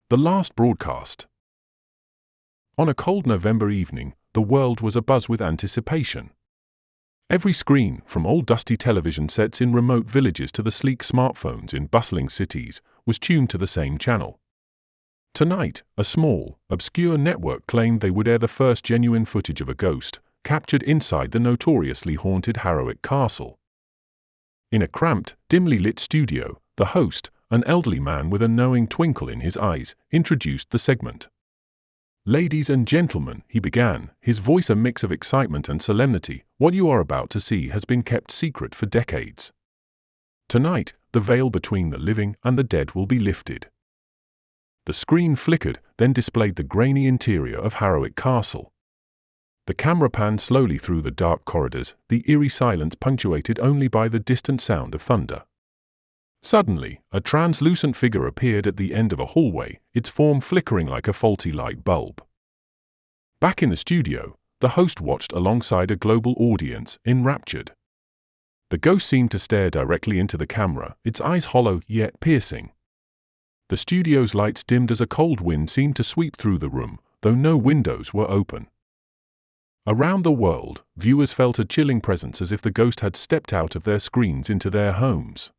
The last broadcast. On a cold November evening, the world was abuzz with anticipation. Every screen, from old dusty television sets in remote villages to the sleek smartphones in bustling cities, was tuned to the same channel. Tonight, a small, obscure network claimed they would air the first genuine footage of a ghost, captured inside the notoriously haunted Harrowick Castle. In a cramped, dimly lit studio, the host, an elderly man with a knowing twinkle in his eyes, introduced the segment. "Ladies and gentlemen," he began, his voice a mix of excitement and solemnity, "what you are about to see has been kept secret for decades. Tonight, the veil between the living and the dead will be lifted." The screen flickered, then displayed the grainy interior of Harrowick Castle. The camera panned slowly through the dark corridors, the eerie silence punctuated only by the distant sound of thunder. Suddenly, a translucent figure appeared at the end of a hallway, its form flickering like a faulty light bulb. Back in the studio, the host watched alongside a global audience, enraptured. The ghost seemed to stare directly into the camera, its eyes hollow yet piercing. The studio's lights dimmed as a cold wind seemed to sweep through the room, though no windows were open. Around the world, viewers felt a chilling presence as if the ghost had stepped out of their screens into their homes.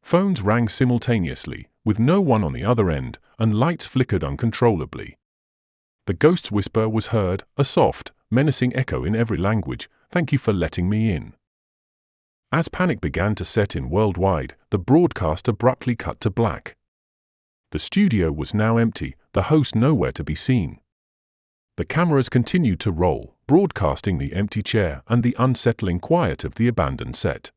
Phones rang simultaneously, with no one on the other end, and lights flickered uncontrollably. The ghost's whisper was heard, a soft, menacing echo in every language, "Thank you for letting me in." As panic began to set in worldwide, the broadcast abruptly cut to black. The studio was now empty, the host nowhere to be seen. The cameras continued to roll, broadcasting the empty chair and the unsettling quiet of the abandoned set.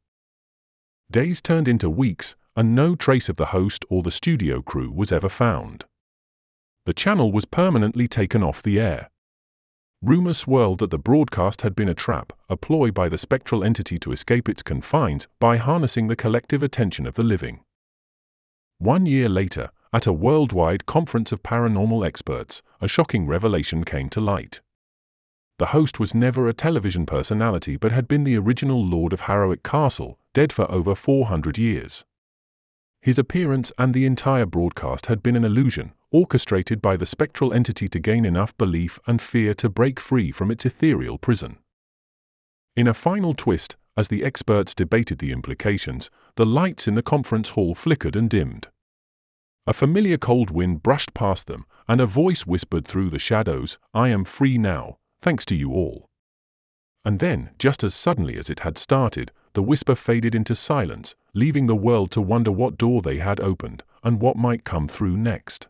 Days turned into weeks, and no trace of the host or the studio crew was ever found. The channel was permanently taken off the air. Rumors swirled that the broadcast had been a trap, a ploy by the spectral entity to escape its confines by harnessing the collective attention of the living. 1 year later, at a worldwide conference of paranormal experts, a shocking revelation came to light. The host was never a television personality but had been the original Lord of Harrowick Castle, dead for over 400 years. His appearance and the entire broadcast had been an illusion, orchestrated by the spectral entity to gain enough belief and fear to break free from its ethereal prison. In a final twist, as the experts debated the implications, the lights in the conference hall flickered and dimmed. A familiar cold wind brushed past them, and a voice whispered through the shadows, "I am free now, thanks to you all." And then, just as suddenly as it had started, the whisper faded into silence, leaving the world to wonder what door they had opened, and what might come through next.